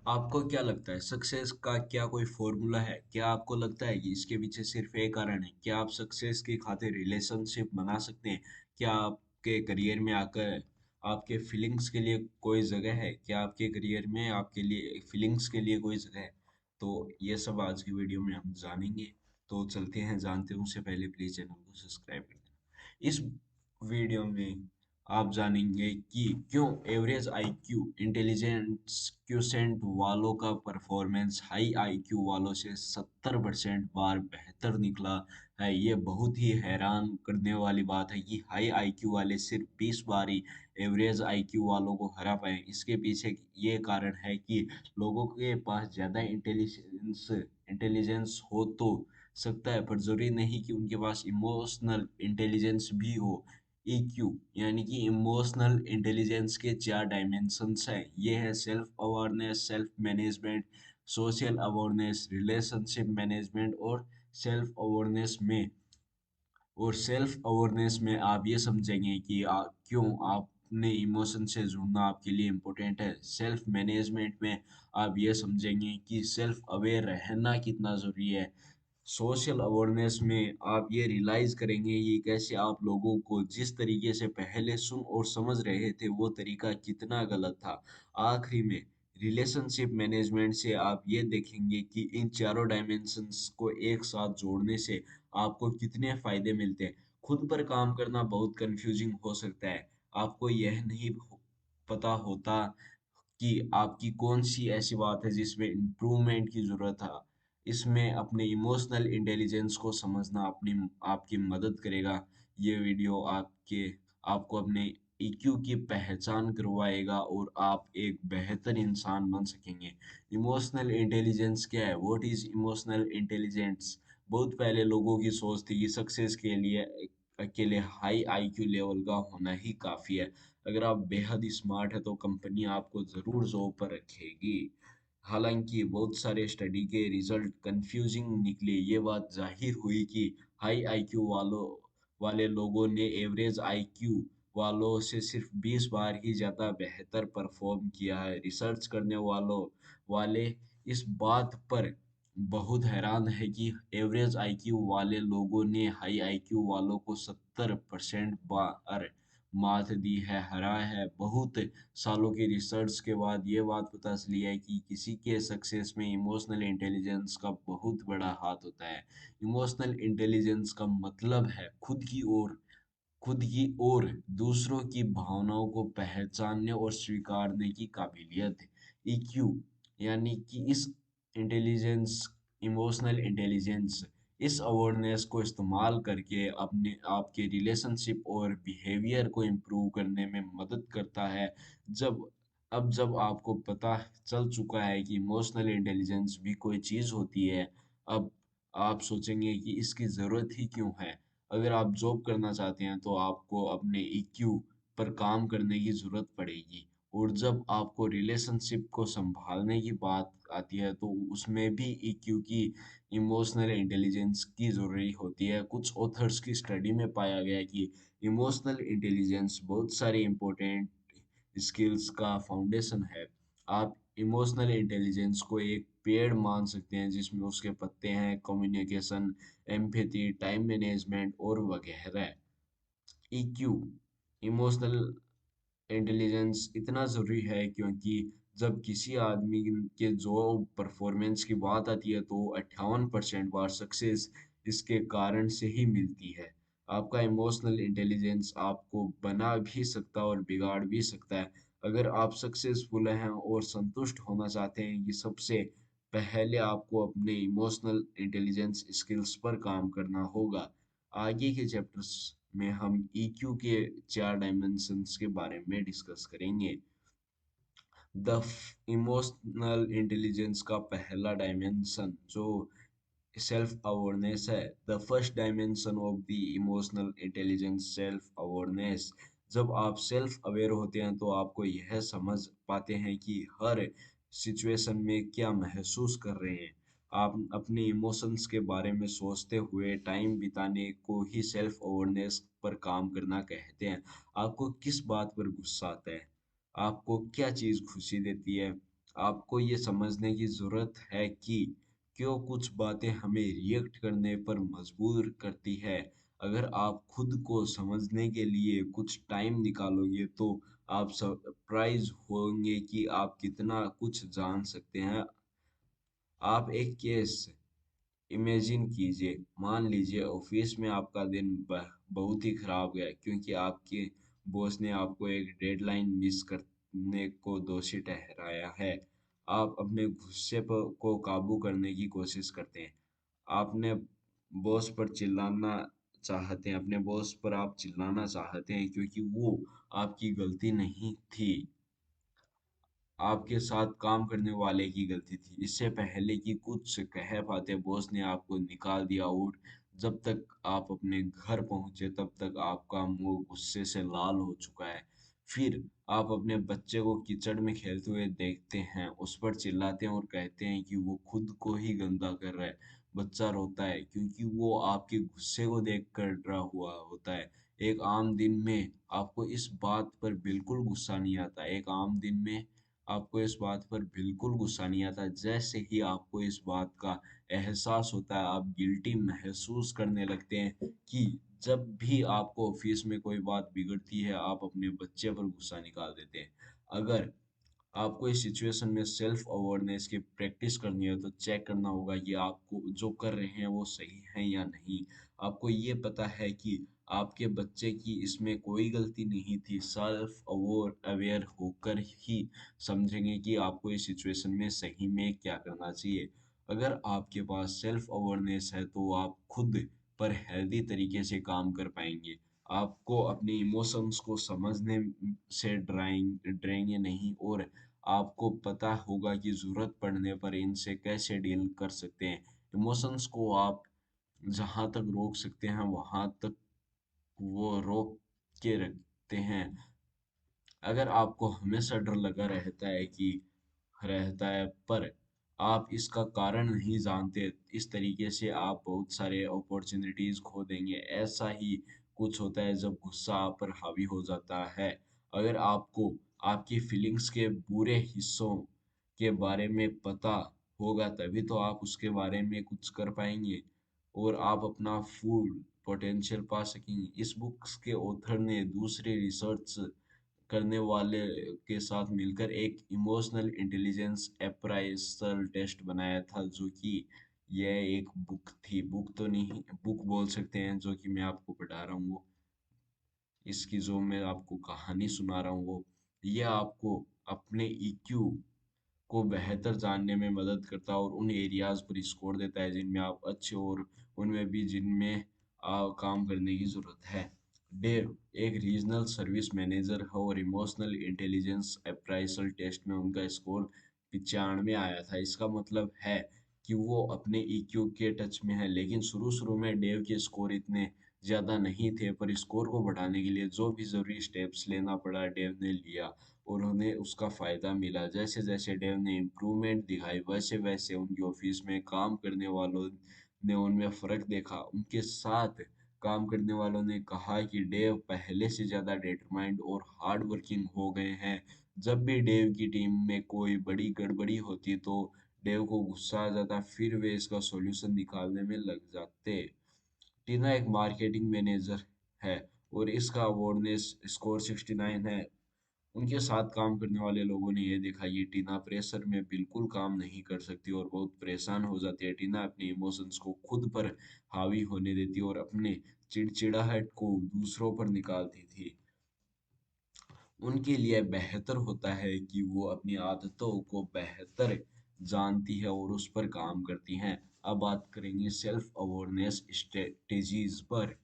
आपको क्या लगता है सक्सेस का क्या कोई फॉर्मूला है? क्या आपको लगता है कि इसके पीछे सिर्फ एक कारण है? क्या आप सक्सेस की खातिर रिलेशनशिप बना सकते हैं? क्या आपके करियर में आकर आपके फीलिंग्स के लिए कोई जगह है? क्या आपके करियर में आपके लिए फीलिंग्स के लिए कोई जगह है? तो ये सब आज की वीडियो में हम जानेंगे। तो चलते हैं जानते हैं, उससे पहले प्लीज चैनल को सब्सक्राइब कर देना। इस वीडियो में आप जानेंगे कि क्यों एवरेज आईक्यू इंटेलिजेंस क्वोटिएंट वालों का परफॉर्मेंस हाई आईक्यू वालों से 70% बार बेहतर निकला है। ये बहुत ही हैरान करने वाली बात है कि हाई आईक्यू वाले सिर्फ 20 बार ही एवरेज आईक्यू वालों को हरा पाए। इसके पीछे ये कारण है कि लोगों के पास ज़्यादा इंटेलिजेंस हो तो सकता है, पर जरूरी नहीं कि उनके पास इमोशनल इंटेलिजेंस भी हो। ईक्यू यानी कि इमोशनल इंटेलिजेंस के चार डायमेंशंस हैं। ये है self awareness, self management, social awareness, relationship management और सेल्फ अवेयरनेस में सेल्फ अवेयरनेस में आप ये समझेंगे कि क्यों आपने इमोशन से जुड़ना आपके लिए इम्पोर्टेंट है। सेल्फ मैनेजमेंट में आप ये समझेंगे कि सेल्फ अवेयर रहना कितना ज़रूरी है। सोशल अवेयरनेस में आप ये रियलाइज करेंगे ये कैसे आप लोगों को जिस तरीके से पहले सुन और समझ रहे थे वो तरीका कितना गलत था। आखिरी में रिलेशनशिप मैनेजमेंट से आप ये देखेंगे कि इन चारों डायमेंशंस को एक साथ जोड़ने से आपको कितने फायदे मिलते हैं। खुद पर काम करना बहुत कंफ्यूजिंग हो सकता है। आपको यह नहीं पता होता कि आपकी कौन सी ऐसी बात है जिसमें इम्प्रूवमेंट की ज़रूरत है। इसमें अपने इमोशनल इंटेलिजेंस को समझना अपनी आपकी मदद करेगा। ये वीडियो आपको अपने ईक्यू की पहचान करवाएगा और आप एक बेहतर इंसान बन सकेंगे। इमोशनल इंटेलिजेंस क्या है? What is emotional intelligence? बहुत पहले लोगों की सोच थी कि सक्सेस के लिए अकेले हाई आईक्यू लेवल का होना ही काफ़ी है। अगर आप बेहद स्मार्ट है तो कंपनी आपको ज़रूर जॉब पर रखेगी। हालांकि बहुत सारे स्टडी के रिजल्ट कंफ्यूजिंग निकले। ये बात जाहिर हुई कि हाई आईक्यू वाले लोगों ने एवरेज आईक्यू वालों से सिर्फ 20 बार ही ज़्यादा बेहतर परफॉर्म किया है। रिसर्च करने वाले इस बात पर बहुत हैरान है कि एवरेज आईक्यू वाले लोगों ने हाई आईक्यू वालों को 70% बार मात दी है, हरा है। बहुत सालों की रिसर्च के बाद ये बात पता चली है कि किसी के सक्सेस में इमोशनल इंटेलिजेंस का बहुत बड़ा हाथ होता है। इमोशनल इंटेलिजेंस का मतलब है खुद की और दूसरों की भावनाओं को पहचानने और स्वीकारने की काबिलियत। ईक्यू यानी कि इस इंटेलिजेंस इमोशनल इंटेलिजेंस इस अवेयरनेस को इस्तेमाल करके अपने आपके रिलेशनशिप और बिहेवियर को इम्प्रूव करने में मदद करता है। जब जब आपको पता चल चुका है कि इमोशनल इंटेलिजेंस भी कोई चीज़ होती है, अब आप सोचेंगे कि इसकी ज़रूरत ही क्यों है। अगर आप जॉब करना चाहते हैं तो आपको अपने ईक्यू पर काम करने की ज़रूरत पड़ेगी। और जब आपको रिलेशनशिप को संभालने की बात आती है तो उसमें भी ईक्यू की इमोशनल इंटेलिजेंस की ज़रूरी होती है। कुछ ऑथर्स की स्टडी में पाया गया कि इमोशनल इंटेलिजेंस बहुत सारे इम्पोर्टेंट स्किल्स का फाउंडेशन है। आप इमोशनल इंटेलिजेंस को एक पेड़ मान सकते हैं जिसमें उसके पत्ते हैं कम्युनिकेशन, एम्पैथी, टाइम मैनेजमेंट और वगैरह। ईक्यू इमोशनल इंटेलिजेंस इतना ज़रूरी है क्योंकि जब किसी आदमी के जॉब परफॉर्मेंस की बात आती है तो 58% बार सक्सेस इसके कारण से ही मिलती है। आपका इमोशनल इंटेलिजेंस आपको बना भी सकता है और बिगाड़ भी सकता है। अगर आप सक्सेसफुल हैं और संतुष्ट होना चाहते हैं कि सबसे पहले आपको अपने इमोशनल इंटेलिजेंस स्किल्स पर काम करना होगा। आगे के चैप्टर्स में हम ईक्यू के चार डायमेंशंस के बारे में डिस्कस करेंगे। द इमोशनल इंटेलिजेंस का पहला डायमेंशन जो सेल्फ अवेयरनेस है। The first dimension of the emotional intelligence self awareness. जब आप सेल्फ अवेयर होते हैं तो आपको यह समझ पाते हैं कि हर सिचुएशन में क्या महसूस कर रहे हैं। आप अपने इमोशंस के बारे में सोचते हुए टाइम बिताने को ही सेल्फ अवेयरनेस पर काम करना कहते हैं। आपको किस बात पर गुस्सा आता है? आपको क्या चीज़ खुशी देती है? आपको ये समझने की ज़रूरत है कि क्यों कुछ बातें हमें रिएक्ट करने पर मजबूर करती है। अगर आप खुद को समझने के लिए कुछ टाइम निकालोगे तो आप सरप्राइज होंगे कि आप कितना कुछ जान सकते हैं। आप एक केस इमेजिन कीजिए, मान लीजिए ऑफिस में आपका दिन बहुत ही खराब गया क्योंकि आपके बॉस ने आपको एक डेडलाइन मिस करने को दोषी ठहराया है। आप अपने गुस्से पर को काबू करने की कोशिश करते हैं। आपने बॉस पर चिल्लाना चाहते हैं, अपने बॉस पर आप चिल्लाना चाहते हैं क्योंकि वो आपकी गलती नहीं थी, आपके साथ काम करने वाले की गलती थी। इससे पहले कि कुछ कह पाते बॉस ने आपको निकाल दिया और जब तक आप अपने घर पहुंचे तब तक आपका मुंह गुस्से से लाल हो चुका है। फिर आप अपने बच्चे को कीचड़ में खेलते हुए देखते हैं, उस पर चिल्लाते हैं और कहते हैं कि वो खुद को ही गंदा कर रहा है। बच्चा रोता है क्योंकि वो आपके गुस्से को देख कर डरा हुआ होता है। एक आम दिन में आपको इस बात पर बिल्कुल गुस्सा नहीं आता। एक आम दिन में आपको इस बात पर बिल्कुल गुस्सा नहीं आता। जैसे ही आपको इस बात का एहसास होता है, आप गिल्टी महसूस करने लगते हैं कि जब भी आपको ऑफिस में कोई बात बिगड़ती है, आप अपने बच्चे पर गुस्सा निकाल देते हैं। अगर आपको इस सिचुएशन में सेल्फ अवेयरनेस की प्रैक्टिस करनी है तो चेक करना होगा कि आपको जो कर रहे हैं वो सही है या नहीं। आपको ये पता है कि आपके बच्चे की इसमें कोई गलती नहीं थी। सेल्फ अवेयर होकर ही समझेंगे कि आपको इस सिचुएशन में सही में क्या करना चाहिए। अगर आपके पास सेल्फ अवेयरनेस है तो आप खुद पर हेल्दी तरीके से काम कर पाएंगे। आपको अपने इमोशंस को समझने से डराएंगे नहीं और आपको पता होगा कि ज़रूरत पड़ने पर इनसे कैसे डील कर सकते हैं। इमोशंस को आप जहाँ तक रोक सकते हैं वहाँ तक वो रोक के रखते हैं। अगर आपको हमेशा डर लगा रहता है पर आप इसका कारण नहीं जानते, इस तरीके से आप बहुत सारे अपॉर्चुनिटीज खो देंगे। ऐसा ही कुछ होता है जब गुस्सा आप पर हावी हो जाता है। अगर आपको आपकी फीलिंग्स के बुरे हिस्सों के बारे में पता होगा तभी तो आप उसके बारे में कुछ कर पाएंगे और आप अपना फुल पोटेंशियल पा सकेंगे। इस बुक्स के ऑथर ने दूसरे रिसर्च करने वाले के साथ मिलकर एक इमोशनल इंटेलिजेंस अप्राइजल टेस्ट बनाया था, जो कि यह एक बुक थी, बुक तो नहीं, बुक बोल सकते हैं जो कि मैं आपको पढ़ा रहा हूँ वो, इसकी जो मैं आपको कहानी सुना रहा हूँ वो, ये आपको अपने ईक्यू को बेहतर जानने में मदद करता है और उन एरियाज पर स्कोर देता है जिनमें आप अच्छे और उनमें भी जिनमें काम करने की ज़रूरत है। डेव एक रीजनल सर्विस मैनेजर है और इमोशनल इंटेलिजेंस अप्राइजल टेस्ट में उनका स्कोर 95 आया था। इसका मतलब है कि वो अपने ईक्यू के टच में है। लेकिन शुरू शुरू में डेव के स्कोर इतने ज़्यादा नहीं थे, पर स्कोर को बढ़ाने के लिए जो भी ज़रूरी स्टेप्स लेना पड़ा डेव ने लिया और उन्हें उसका फ़ायदा मिला। जैसे जैसे डेव ने इम्प्रूवमेंट दिखाई वैसे वैसे उनके ऑफिस में काम करने वालों ने उनमें फ़र्क देखा। उनके साथ काम करने वालों ने कहा कि डेव पहले से ज़्यादा डिटरमाइंड और हार्ड वर्किंग हो गए हैं। जब भी डेव की टीम में कोई बड़ी गड़बड़ी होती तो डेव को गुस्सा आ जाता, फिर वे इसका सॉल्यूशन निकालने में लग जाते। टीना एक मार्केटिंग मैनेजर है और इसका अवेयरनेस स्कोर 69 है। उनके साथ काम करने वाले लोगों ने यह देखा कि टीना प्रेशर में बिल्कुल काम नहीं कर सकती और बहुत परेशान हो जाती है। टीना अपने इमोशंस को खुद पर हावी होने देती और अपने चिड़चिड़ाहट को दूसरों पर निकालती थी। उनके लिए बेहतर होता है कि वो अपनी आदतों को बेहतर जानती है और उस पर काम करती हैं। अब बात करेंगे सेल्फ अवेयरनेस स्ट्रेटेजीज पर।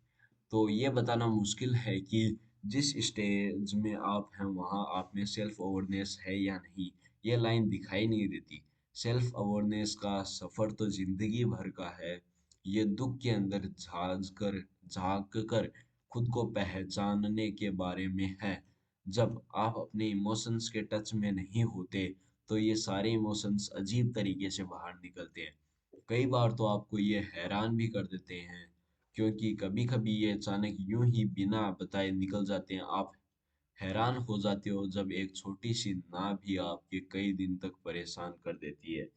तो ये बताना मुश्किल है कि जिस स्टेज में आप हैं वहाँ आप में सेल्फ अवेयरनेस है या नहीं, ये लाइन दिखाई नहीं देती। सेल्फ अवेयरनेस का सफर तो जिंदगी भर का है। ये दुख के अंदर झांक कर खुद को पहचानने के बारे में है। जब आप अपने इमोशंस के टच में नहीं होते तो ये सारे इमोशंस अजीब तरीके से बाहर निकलते हैं। कई बार तो आपको ये हैरान भी कर देते हैं क्योंकि कभी कभी ये अचानक यूं ही बिना बताए निकल जाते हैं। आप हैरान हो जाते हो जब एक छोटी सी ना भी आपके कई दिन तक परेशान कर देती है,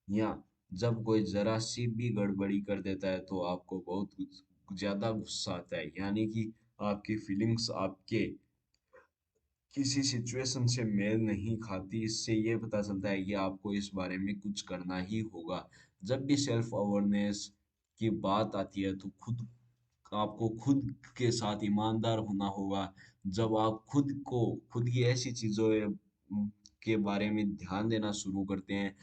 या जब कोई जरा सी भी गड़बड़ी कर देता है तो आपको बहुत ज्यादा गुस्सा आता है, यानी कि आपकी फीलिंग्स आपके किसी सिचुएशन से मेल नहीं खाती। इससे ये पता चलता है कि आपको इस बारे में कुछ करना ही होगा। जब भी सेल्फ अवेयरनेस की बात आती है तो आपको खुद के साथ ईमानदार होना होगा। जब आप खुद की ऐसी चीजों के बारे में ध्यान देना शुरू करते हैं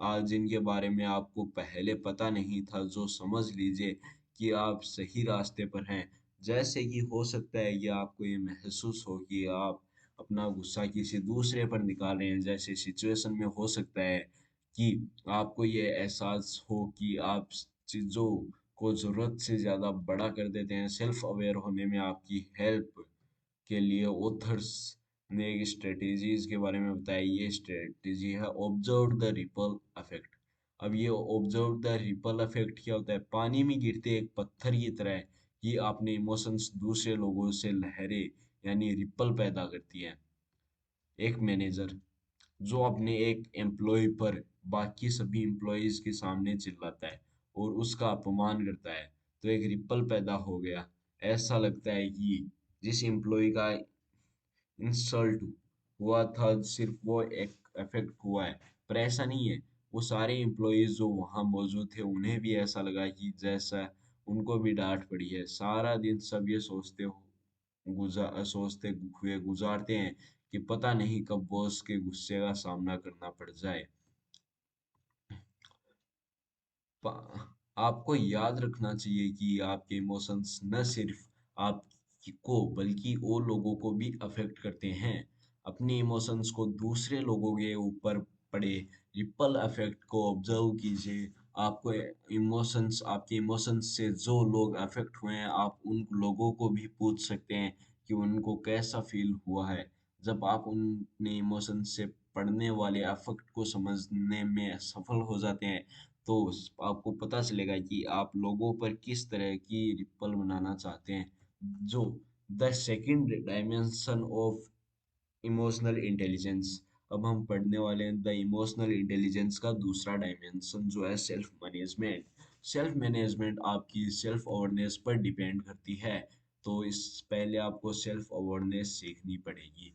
आज जिनके बारे में आपको पहले पता नहीं था, जो समझ लीजिए कि आप सही रास्ते पर हैं। जैसे कि हो सकता है कि आपको ये महसूस हो कि आप अपना गुस्सा किसी दूसरे पर निकाल रहे हैं, जैसे सिचुएशन में हो सकता है कि आपको ये एहसास हो कि आप चीज़ों को ज़रूरत से ज़्यादा बड़ा कर देते हैं। सेल्फ अवेयर होने में आपकी हेल्प के लिए ऑथर्स ने एक स्ट्रेटेजीज के बारे में बताया। ये स्ट्रेटेजी है ऑब्जर्व द रिपल इफेक्ट। अब ये ऑब्जर्व द रिपल इफेक्ट क्या होता है? पानी में गिरते एक पत्थर की तरह है कि आपने इमोशंस दूसरे लोगों से लहरें यानी रिपल पैदा करती है। एक मैनेजर जो अपने एक एम्प्लॉय पर बाकी सभी एम्प्लॉयज के सामने चिल्लाता है और उसका अपमान करता है, तो एक रिपल पैदा हो गया। ऐसा लगता है कि जिस एम्प्लॉय का इंसल्ट हुआ था सिर्फ वो एक इफेक्ट हुआ है, पर ऐसा नहीं है। वो सारे एम्प्लॉयज जो वहां मौजूद थे उन्हें भी ऐसा लगा कि जैसा उनको भी डांट पड़ी है। सारा दिन सब ये सोचते हुए गुजारते हैं कि पता नहीं कब बॉस के गुस्से का सामना करना पड़ जाए। आपको याद रखना चाहिए कि आपके इमोशंस न सिर्फ आपको बल्कि और लोगों को भी अफेक्ट करते हैं। अपने इमोशंस को दूसरे लोगों के ऊपर पड़े रिपल इफेक्ट को ऑब्जर्व कीजिए। आपके इमोशंस से जो लोग अफेक्ट हुए हैं, आप उन लोगों को भी पूछ सकते हैं कि उनको कैसा फील हुआ है। जब आप उनने इमोशंस से पड़ने वाले अफेक्ट को समझने में सफल हो जाते हैं, तो आपको पता चलेगा कि आप लोगों पर किस तरह की रिपल बनाना चाहते हैं। जो the second dimension of emotional intelligence. अब हम पढ़ने वाले हैं द इमोशनल इंटेलिजेंस का दूसरा डायमेंशन जो है सेल्फ मैनेजमेंट। सेल्फ मैनेजमेंट आपकी सेल्फ अवेयरनेस पर डिपेंड करती है। तो इस पहले आपको सेल्फ अवेयरनेस सीखनी पड़ेगी।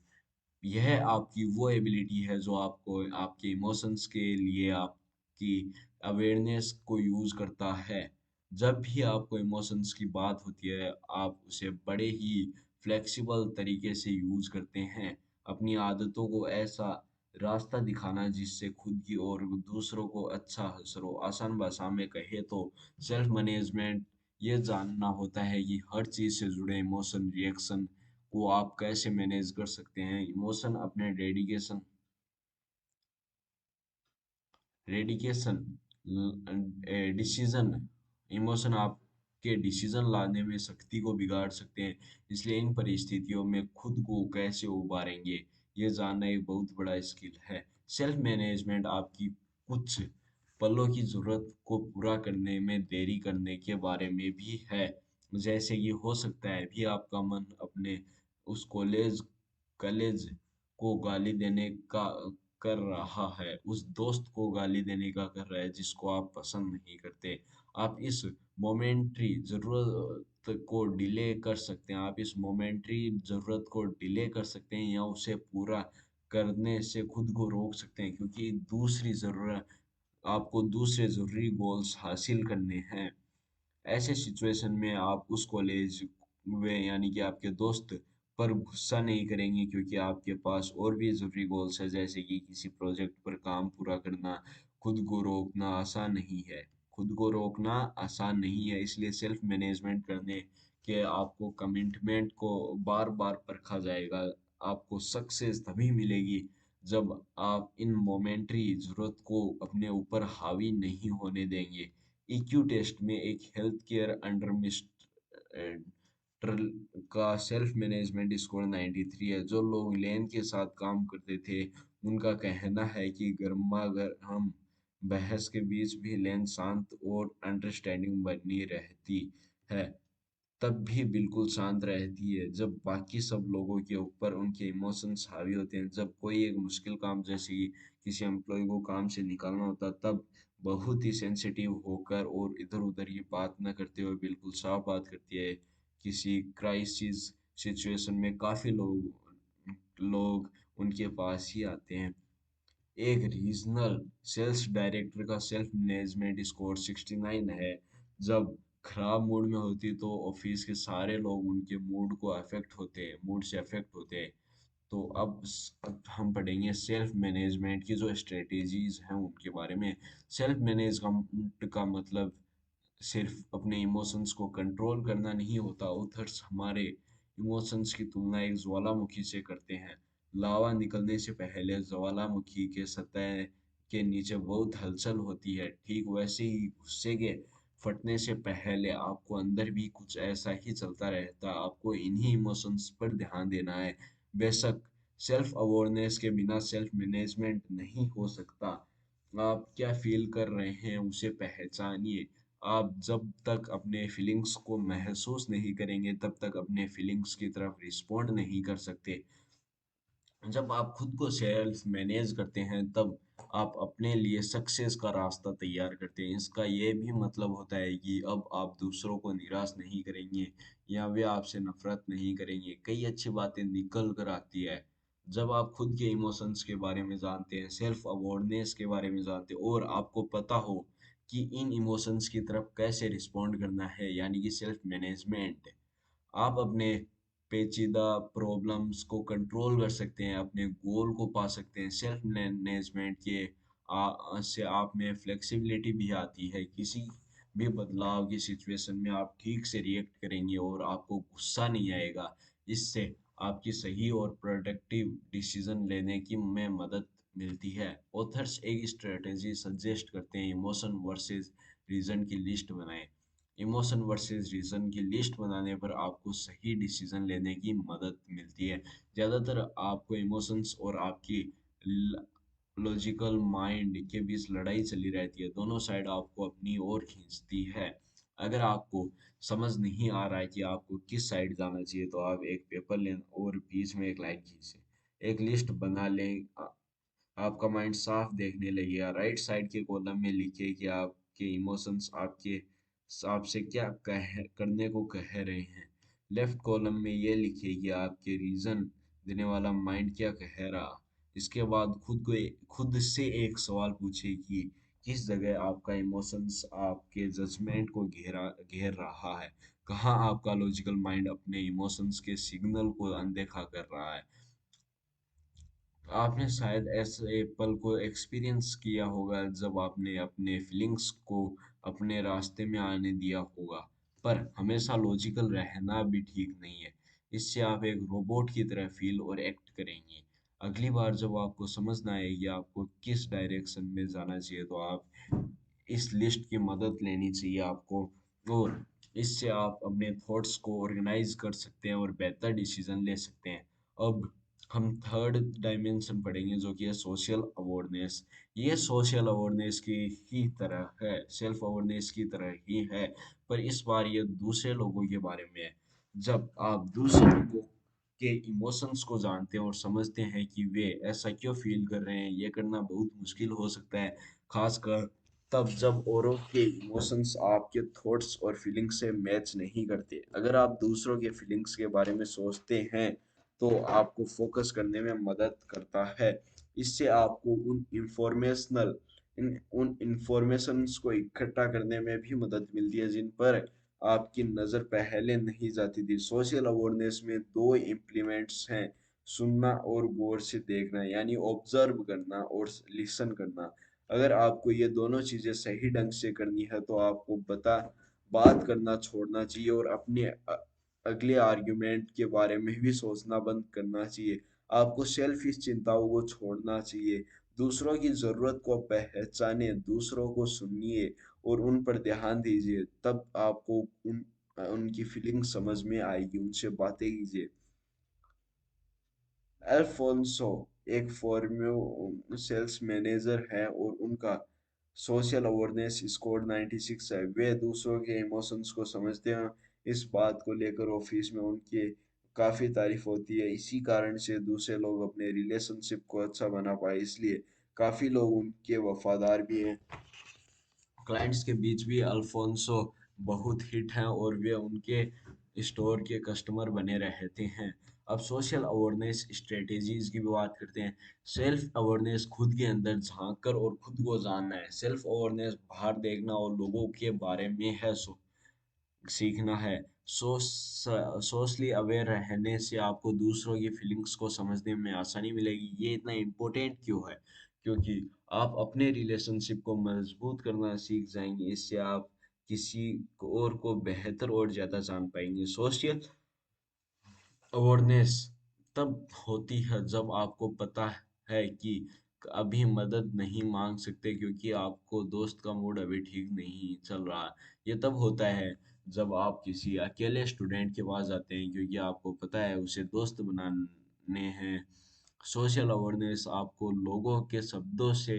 यह आपकी वो एबिलिटी है जो आपको आपके इमोशंस के लिए आपकी अवेयरनेस को यूज करता है। जब भी आपको इमोशंस की बात होती है, आप उसे बड़े ही फ्लेक्सिबल तरीके से यूज करते हैं। अपनी आदतों को ऐसा रास्ता दिखाना जिससे खुद की और दूसरों को अच्छा असर हो। आसान भाषा में कहे तो सेल्फ मैनेजमेंट ये जानना होता है कि हर चीज से जुड़े इमोशन रिएक्शन को आप कैसे मैनेज कर सकते हैं। इमोशन अपने डेडिकेशन डिसीजन इमोशन आपके डिसीजन लाने में शक्ति को बिगाड़ सकते हैं। इसलिए इन परिस्थितियों में खुद को कैसे उबारेंगे, ये जानना एक बहुत बड़ा स्किल है। सेल्फ मैनेजमेंट आपकी कुछ पलों की जरूरत को पूरा करने में देरी करने के बारे में भी है। जैसे कि हो सकता है भी आपका मन अपने उस कॉलेज को गाली देने का कर रहा है, उस दोस्त को गाली देने का कर रहा है जिसको आप पसंद नहीं करते। आप इस मोमेंट्री जरूरत को डिले कर सकते हैं। आप इस मोमेंट्री जरूरत को डिले कर सकते हैं या उसे पूरा करने से खुद को रोक सकते हैं, क्योंकि आपको दूसरे जरूरी गोल्स हासिल करने हैं। ऐसे सिचुएशन में आप उस कॉलेज में यानी कि आपके दोस्त पर गुस्सा नहीं करेंगे, क्योंकि आपके पास और भी ज़रूरी गोल्स है, जैसे कि किसी प्रोजेक्ट पर काम पूरा करना। खुद को रोकना आसान नहीं है। खुद को रोकना आसान नहीं है, इसलिए सेल्फ मैनेजमेंट करने के आपको कमिटमेंट को बार बार परखा जाएगा। आपको सक्सेस तभी मिलेगी जब आप इन मोमेंट्री जरूरत को अपने ऊपर हावी नहीं होने देंगे। ईक्यू टेस्ट में एक हेल्थ केयर अंडर मिस्टर का सेल्फ मैनेजमेंट स्कोर 93 है। जो लोग लेन के साथ काम करते थे उनका कहना है कि गर्मा गर्म बहस के बीच भी लेन शांत और अंडरस्टैंडिंग बनी रहती है। तब भी बिल्कुल शांत रहती है जब बाकी सब लोगों के ऊपर उनके इमोशंस हावी होते हैं। जब कोई एक मुश्किल काम, जैसे कि किसी एम्प्लॉय को काम से निकालना होता है, तब बहुत ही सेंसिटिव होकर और इधर उधर की बात न करते हुए बिल्कुल साफ बात करती है। किसी क्राइसिस सिचुएशन में काफी लोग लोग उनके पास ही आते हैं। एक रीजनल सेल्स डायरेक्टर का सेल्फ मैनेजमेंट स्कोर 69 है। जब खराब मूड में होती तो ऑफिस के सारे लोग उनके मूड से अफेक्ट होते हैं। तो अब हम पढ़ेंगे सेल्फ मैनेजमेंट की जो स्ट्रेटेजीज हैं उनके बारे में। सेल्फ मैनेजमेंट का मतलब सिर्फ अपने इमोशंस को कंट्रोल करना नहीं होता। ऑथर्स हमारे इमोशंस की तुलना एक ज्वालामुखी से करते हैं। लावा निकलने से पहले ज्वालामुखी के सतह के नीचे बहुत हलचल होती है, ठीक वैसे ही गुस्से के फटने से पहले आपको अंदर भी कुछ ऐसा ही चलता रहता। आपको इन्हीं इमोशंस पर ध्यान देना है। बेशक सेल्फ अवेयरनेस के बिना सेल्फ मैनेजमेंट नहीं हो सकता। आप क्या फील कर रहे हैं उसे पहचानिए। आप जब तक अपने फीलिंग्स को महसूस नहीं करेंगे तब तक अपने फीलिंग्स की तरफ रिस्पॉन्ड नहीं कर सकते। जब आप खुद को सेल्फ मैनेज करते हैं तब आप अपने लिए सक्सेस का रास्ता तैयार करते हैं। इसका ये भी मतलब होता है कि अब आप दूसरों को निराश नहीं करेंगे या वे आपसे नफरत नहीं करेंगे। कई अच्छी बातें निकल कर आती है जब आप खुद के इमोशंस के बारे में जानते हैं, सेल्फ अवेयरनेस के बारे में जानते हैं और आपको पता हो कि इन इमोशंस की तरफ कैसे रिस्पॉन्ड करना है, यानी कि सेल्फ मैनेजमेंट। आप अपने पेचीदा प्रॉब्लम्स को कंट्रोल कर सकते हैं, अपने गोल को पा सकते हैं। सेल्फ मैनेजमेंट के से आप में फ्लेक्सिबिलिटी भी आती है। किसी भी बदलाव की सिचुएशन में आप ठीक से रिएक्ट करेंगे और आपको गुस्सा नहीं आएगा। इससे आपकी सही और प्रोडक्टिव डिसीजन लेने की में मदद मिलती है। ऑथर्स एक स्ट्रेटेजी सजेस्ट करते हैं, इमोशन वर्सेस रीजन की लिस्ट बनाएं। इमोशन वर्सेस रीजन की लिस्ट बनाने पर आपको सही डिसीजन लेने की मदद मिलती है। ज़्यादातर आपको इमोशंस और आपकी लॉजिकल माइंड के बीच लड़ाई चली रहती है। दोनों साइड आपको अपनी ओर खींचती है। अगर आपको समझ नहीं आ रहा है कि आपको किस साइड जाना चाहिए तो आप एक पेपर लें और बीच में एक लाइन खींचें, एक लिस्ट बना लें। आपका माइंड साफ देखने लगेगा। राइट साइड के कॉलम में लिखिए कि आपके इमोशंस आपसे क्या करने को कह रहे हैं। लेफ्ट कॉलम में ये लिखिए कि आपके रीजन देने वाला माइंड क्या कह रहा। इसके बाद खुद से एक सवाल पूछिए कि किस जगह आपका इमोशंस आपके जजमेंट को घेर रहा है। कहाँ आपका लॉजिकल माइंड अपने इमोशंस के सिग्नल को अनदेखा कर रहा है। आपने शायद ऐसे पल को एक्सपीरियंस किया होगा जब आपने अपने फीलिंग्स को अपने रास्ते में आने दिया होगा। पर हमेशा लॉजिकल रहना भी ठीक नहीं है। इससे आप एक रोबोट की तरह फील और एक्ट करेंगे। अगली बार जब आपको समझ ना आए कि आपको किस डायरेक्शन में जाना चाहिए तो आप इस लिस्ट की मदद लेनी चाहिए आपको। और इससे आप अपने थॉट्स को ऑर्गेनाइज कर सकते हैं और बेहतर डिसीजन ले सकते हैं। अब हम थर्ड डायमेंशन पढ़ेंगे जो कि है सोशल अवेयरनेस। ये सोशल अवेयरनेस की ही तरह है, सेल्फ अवेयरनेस की तरह ही है, पर इस बार ये दूसरे लोगों के बारे में है। जब आप दूसरे लोगों के इमोशंस को जानते हैं और समझते हैं कि वे ऐसा क्यों फील कर रहे हैं, ये करना बहुत मुश्किल हो सकता है, खासकर तब जब औरों के इमोशंस आपके थॉट्स और फीलिंग्स से मैच नहीं करते। अगर आप दूसरों के फीलिंग्स के बारे में सोचते हैं तो आपको फोकस करने में मदद करता है। इससे आपको उन इंफॉर्मेशंस को इकट्ठा करने में भी मदद मिलती है जिन पर आपकी नज़र पहले नहीं जाती थी। सोशल अवेयरनेस में दो इम्प्लीमेंट्स हैं, सुनना और गौर से देखना, यानी ऑब्जर्व करना और लिसन करना। अगर आपको ये दोनों चीजें सही ढंग से करनी है तो आपको बात करना छोड़ना चाहिए और अपने अगले आर्ग्यूमेंट के बारे में भी सोचना बंद करना चाहिए। आपको सेल्फिश चिंताओं को छोड़ना चाहिए। दूसरों की जरूरत को पहचाने, दूसरों को सुनिए और उन पर ध्यान दीजिए। तब आपको उनकी फीलिंग समझ में आएगी। उनसे बातें कीजिए। अल्फोंसो एक फॉर्म्यू सेल्स मैनेजर है और उनका सोशल अवेयरनेस स्कोर 96 है। वे दूसरों के इमोशंस को समझते हैं, इस बात को लेकर ऑफिस में उनके काफी तारीफ होती है। इसी कारण से दूसरे लोग अपने रिलेशनशिप को अच्छा बना पाए, इसलिए काफी लोग उनके वफादार भी हैं। क्लाइंट्स के बीच भी अल्फोंसो बहुत हिट हैं और वे उनके स्टोर के कस्टमर बने रहते हैं। अब सोशल अवेयरनेस स्ट्रेटेजीज की भी बात करते हैं। सेल्फ अवेयरनेस खुद के अंदर झांक कर और खुद को जानना है। सेल्फ अवेयरनेस बाहर देखना और लोगों के बारे में है सीखना है। सोशली अवेयर रहने से आपको दूसरों की फीलिंग्स को समझने में आसानी मिलेगी। ये इतना इम्पोर्टेंट क्यों है? क्योंकि आप अपने रिलेशनशिप को मजबूत करना सीख जाएंगे। इससे आप किसी और को बेहतर और ज़्यादा जान पाएंगे। सोशल अवेयरनेस तब होती है जब आपको पता है कि अभी मदद नहीं मांग सकते क्योंकि आपको दोस्त का मूड अभी ठीक नहीं चल रहा। ये तब होता है जब आप किसी अकेले स्टूडेंट के पास जाते हैं क्योंकि आपको पता है उसे दोस्त बनाने हैं। सोशल अवेयरनेस आपको लोगों के शब्दों से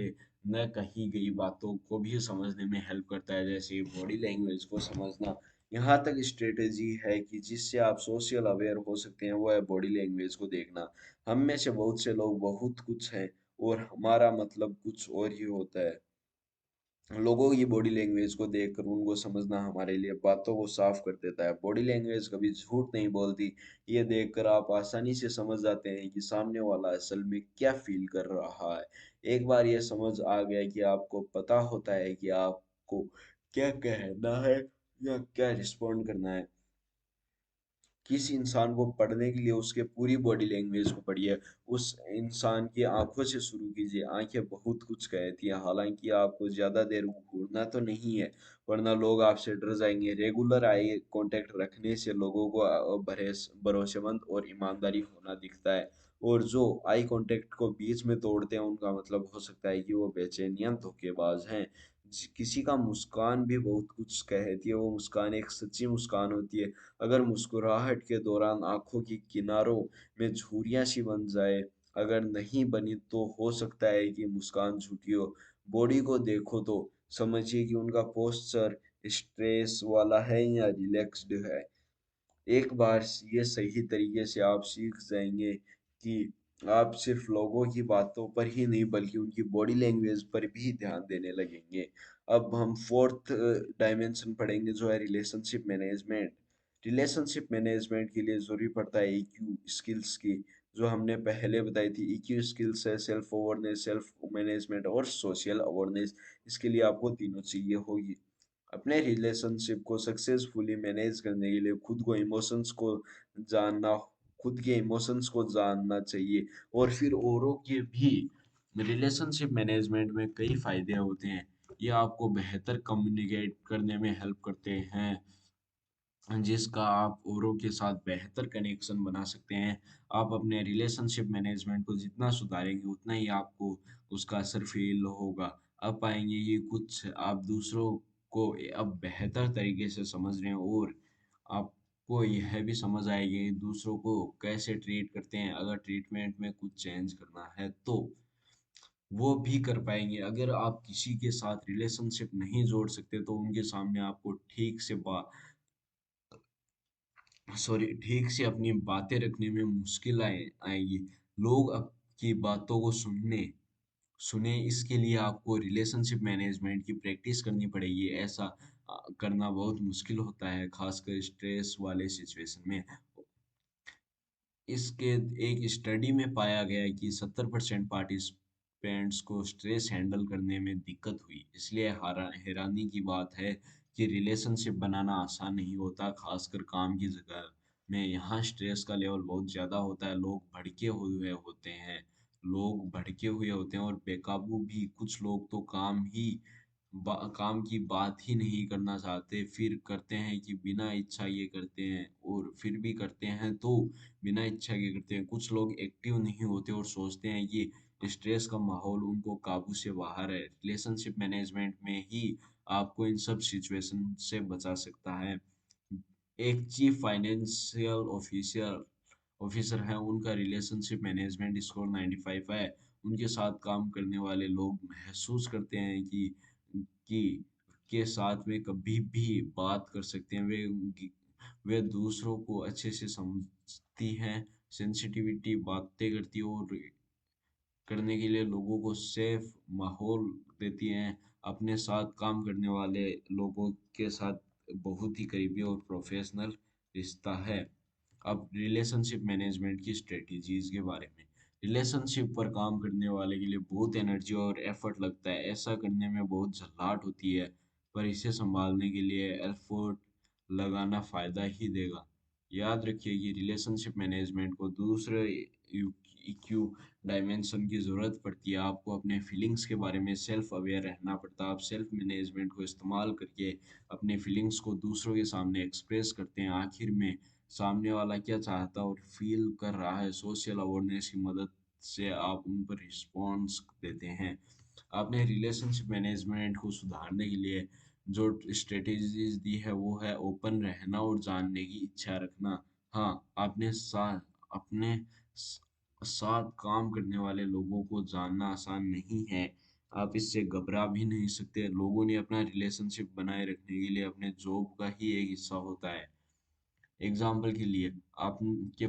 न कही गई बातों को भी समझने में हेल्प करता है, जैसे बॉडी लैंग्वेज को समझना। यहाँ तक स्ट्रेटेजी है कि जिससे आप सोशल अवेयर हो सकते हैं वो है बॉडी लैंग्वेज को देखना। हम में से बहुत से लोग बहुत कुछ हैं और हमारा मतलब कुछ और ही होता है। लोगों की बॉडी लैंग्वेज को देखकर उनको समझना हमारे लिए बातों को साफ कर देता है। बॉडी लैंग्वेज कभी झूठ नहीं बोलती। ये देखकर आप आसानी से समझ जाते हैं कि सामने वाला असल में क्या फील कर रहा है। एक बार ये समझ आ गया कि आपको पता होता है कि आपको क्या कहना है या क्या रिस्पॉन्ड करना है। किसी इंसान को पढ़ने के लिए उसके पूरी बॉडी लैंग्वेज को पढ़िए। उस इंसान की आंखों से शुरू कीजिए। आंखें बहुत कुछ कहती हैं। हालांकि आपको ज्यादा देर घूरना तो नहीं है, वरना लोग आपसे डर जाएंगे। रेगुलर आई कांटेक्ट रखने से लोगों को भरोसेमंद और ईमानदारी होना दिखता है। और जो आई कांटेक्ट को बीच में तोड़ते हैं उनका मतलब हो सकता है कि वो बेचैन या धोखेबाज हैं। किसी का मुस्कान भी बहुत कुछ कहती है। वो मुस्कान एक सच्ची मुस्कान होती है। अगर मुस्कुराहट के दौरान आंखों की किनारों में झुर्रियां सी बन जाए, अगर नहीं बनी तो हो सकता है कि मुस्कान झूठी हो। बॉडी को देखो तो समझिए कि उनका पोस्चर स्ट्रेस वाला है या रिलैक्स्ड है। एक बार ये सही तरीके से आप सीख जाएंगे कि आप सिर्फ लोगों की बातों पर ही नहीं बल्कि उनकी बॉडी लैंग्वेज पर भी ध्यान देने लगेंगे। अब हम फोर्थ डायमेंशन पढ़ेंगे जो है रिलेशनशिप मैनेजमेंट। रिलेशनशिप मैनेजमेंट के लिए जरूरी पड़ता है ईक्यू स्किल्स की, जो हमने पहले बताई थी। ईक्यू स्किल्स है सेल्फ अवेयरनेस, सेल्फ मैनेजमेंट और सोशल अवेयरनेस। इसके लिए आपको तीनों चाहिए होगी। अपने रिलेशनशिप को सक्सेसफुली मैनेज करने के लिए खुद के इमोशंस को जानना चाहिए और फिर औरों के भी। रिलेशनशिप मैनेजमेंट में कई फायदे होते हैं। ये आपको बेहतर कम्युनिकेट करने में हेल्प करते हैं, जिसका आप औरों के साथ बेहतर कनेक्शन बना सकते हैं। आप अपने रिलेशनशिप मैनेजमेंट को जितना सुधारेंगे उतना ही आपको उसका असर फील होगा। अब पाएंगे कि कुछ आप दूसरों को अब बेहतर तरीके से समझ रहे हैं और आपको यह भी समझ आएगी कि दूसरों को कैसे ट्रीट करते हैं। अगर ट्रीटमेंट में कुछ चेंज करना है तो वो भी कर पाएंगे। अगर आप किसी के साथ रिलेशनशिप नहीं जोड़ सकते तो उनके सामने आपको ठीक से अपनी बातें रखने में मुश्किल आएगी। लोग आपकी बातों को सुने, इसके लिए आपको रिलेशनशिप मैनेजमेंट की प्रैक्टिस करनी पड़ेगी। ऐसा करना बहुत मुश्किल होता है, खासकर स्ट्रेस वाले सिचुएशन में। इसके एक स्टडी में पाया गया है कि 70% पार्टिसिपेंट्स को स्ट्रेस हैंडल करने में दिक्कत हुई। इसलिए हैरानी की बात है कि रिलेशनशिप बनाना आसान नहीं होता, खासकर काम की जगह में। यहाँ स्ट्रेस का लेवल बहुत ज़्यादा होता है। लोग भड़के हुए होते हैं और बेकाबू भी। कुछ लोग तो काम की बात ही नहीं करना चाहते, फिर करते हैं कि बिना इच्छा ये करते हैं, और फिर भी करते हैं तो बिना इच्छा के करते हैं। कुछ लोग एक्टिव नहीं होते और सोचते हैं कि स्ट्रेस का माहौल उनको काबू से बाहर है। रिलेशनशिप मैनेजमेंट में ही आपको इन सब सिचुएशन से बचा सकता है। एक चीफ फाइनेंशियल ऑफिसर है, उनका रिलेशनशिप मैनेजमेंट स्कोर 95 है। उनके साथ काम करने वाले लोग महसूस करते हैं कि के साथ में कभी भी बात कर सकते हैं। वे वे दूसरों को अच्छे से समझती हैं, सेंसिटिविटी बातें करती है और करने के लिए लोगों को सेफ माहौल देती हैं। अपने साथ काम करने वाले लोगों के साथ बहुत ही करीबी और प्रोफेशनल रिश्ता है। अब रिलेशनशिप मैनेजमेंट की स्ट्रेटजीज के बारे में। रिलेशनशिप पर काम करने वाले के लिए बहुत एनर्जी और एफर्ट लगता है। ऐसा करने में बहुत झल्लाहट होती है, पर इसे संभालने के लिए एफर्ट लगाना फायदा ही देगा। याद रखिए कि रिलेशनशिप मैनेजमेंट को दूसरे EQ डायमेंशन की ज़रूरत पड़ती है। आपको अपने फीलिंग्स के बारे में सेल्फ अवेयर रहना पड़ता है। आप सेल्फ मैनेजमेंट को इस्तेमाल करके अपने फीलिंग्स को दूसरों के सामने एक्सप्रेस करते हैं। आखिर में सामने वाला क्या चाहता है और फील कर रहा है, सोशल अवेयरनेस की मदद से आप उन पर रिस्पॉन्स देते हैं। आपने रिलेशनशिप मैनेजमेंट को सुधारने के लिए जो स्ट्रेटेजीज दी है वो है ओपन रहना और जानने की इच्छा रखना। हाँ, अपने साथ काम करने वाले लोगों को जानना आसान नहीं है। आप इससे घबरा भी नहीं सकते। लोगों ने अपना रिलेशनशिप बनाए रखने के लिए अपने जॉब का ही एक हिस्सा होता है। एग्जाम्पल के लिए आपके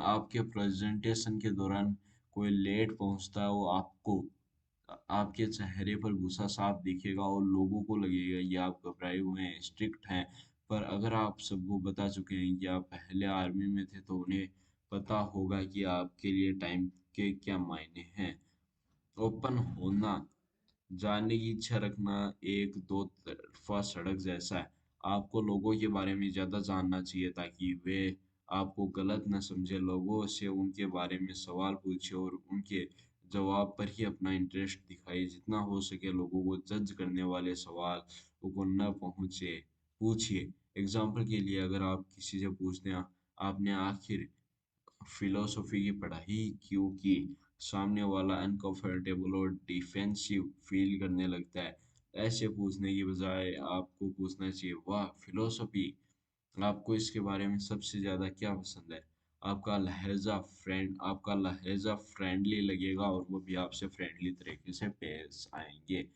आपके प्रेजेंटेशन के दौरान कोई लेट पहुंचता है, वो आपके चेहरे पर गुस्सा साफ दिखेगा और लोगों को लगेगा कि आप घबराए हुए हैं, स्ट्रिक्ट हैं। पर अगर आप सबको बता चुके हैं कि आप पहले आर्मी में थे, तो उन्हें पता होगा कि आपके लिए टाइम के क्या मायने हैं। ओपन होना, जानने की इच्छा रखना एक दो तरफा सड़क जैसा है। आपको लोगों के बारे में ज़्यादा जानना चाहिए ताकि वे आपको गलत न समझे। लोगों से उनके बारे में सवाल पूछिए और उनके जवाब पर ही अपना इंटरेस्ट दिखाइए। जितना हो सके लोगों को जज करने वाले सवाल को न पहुँचे पूछिए। एग्जाम्पल के लिए अगर आप किसी से पूछते हैं, आपने आखिर फिलोसफी की पढ़ाई क्यों की, सामने वाला अनकंफर्टेबल और डिफेंसिव फील करने लगता है। ऐसे पूछने की बजाय आपको पूछना चाहिए, वाह फिलोसफी, आपको इसके बारे में सबसे ज़्यादा क्या पसंद है। आपका लहजा फ्रेंडली लगेगा और वो भी आपसे फ्रेंडली तरीके से पेश आएंगे।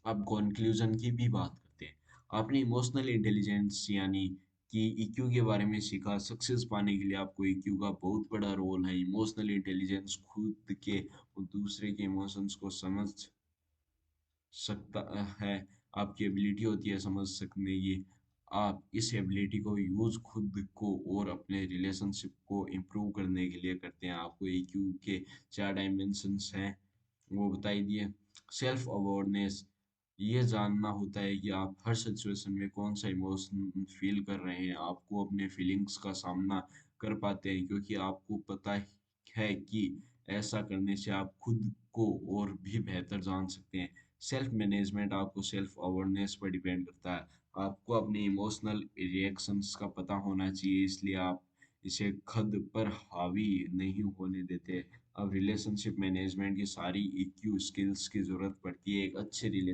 अब कंक्लूजन की भी बात करते हैं। आपने इमोशनल इंटेलिजेंस यानी कि EQ के बारे में सीखा। सक्सेस पाने के लिए आपको EQ का बहुत बड़ा रोल है। इमोशनल इंटेलिजेंस खुद के और दूसरे के इमोशंस को समझ सकता है। आपकी एबिलिटी होती है समझ सकने की। आप इस एबिलिटी को यूज़ खुद को और अपने रिलेशनशिप को इम्प्रूव करने के लिए करते हैं। आपको EQ के 4 डायमेंशंस हैं, वो बताई दिए। सेल्फ अवेयरनेस, ये जानना होता है कि आप हर सिचुएशन में कौन सा इमोशन फील कर रहे हैं। आपको अपने फीलिंग्स का सामना कर पाते हैं क्योंकि आपको पता है कि ऐसा करने से आप खुद को और भी बेहतर जान सकते हैं। सेल्फ मैनेजमेंट आपको सेल्फ अवेयरनेस पर डिपेंड करता है। आपको अपने इमोशनल रिएक्शंस का पता होना चाहिए, इसलिए आप इसे खुद पर हावी नहीं होने देते। अब रिलेशनशिप मैनेजमेंट की सारी EQ स्किल्स की ज़रूरत पड़ती है एक अच्छे रिले